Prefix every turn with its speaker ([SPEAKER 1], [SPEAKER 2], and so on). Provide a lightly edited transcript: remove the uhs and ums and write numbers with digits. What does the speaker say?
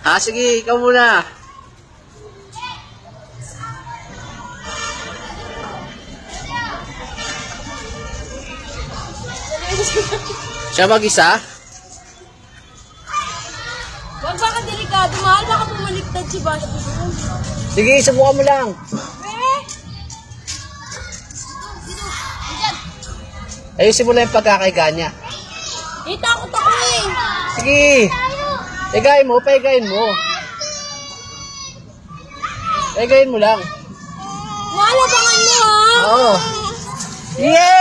[SPEAKER 1] Sige, ikaw muna. Siya mag-isa?
[SPEAKER 2] Huwag baka delikado, mahal. Baka pumaliktad si Basti.
[SPEAKER 1] Sige, subukan mo lang. Ayusin mo lang yung pagkakaiga niya.
[SPEAKER 2] Takot ako eh.
[SPEAKER 1] Sige. Paigayin mo, paigayin mo. Paigayin mo lang.
[SPEAKER 2] Mahal, abangan mo ha.
[SPEAKER 1] Oo. Yeah!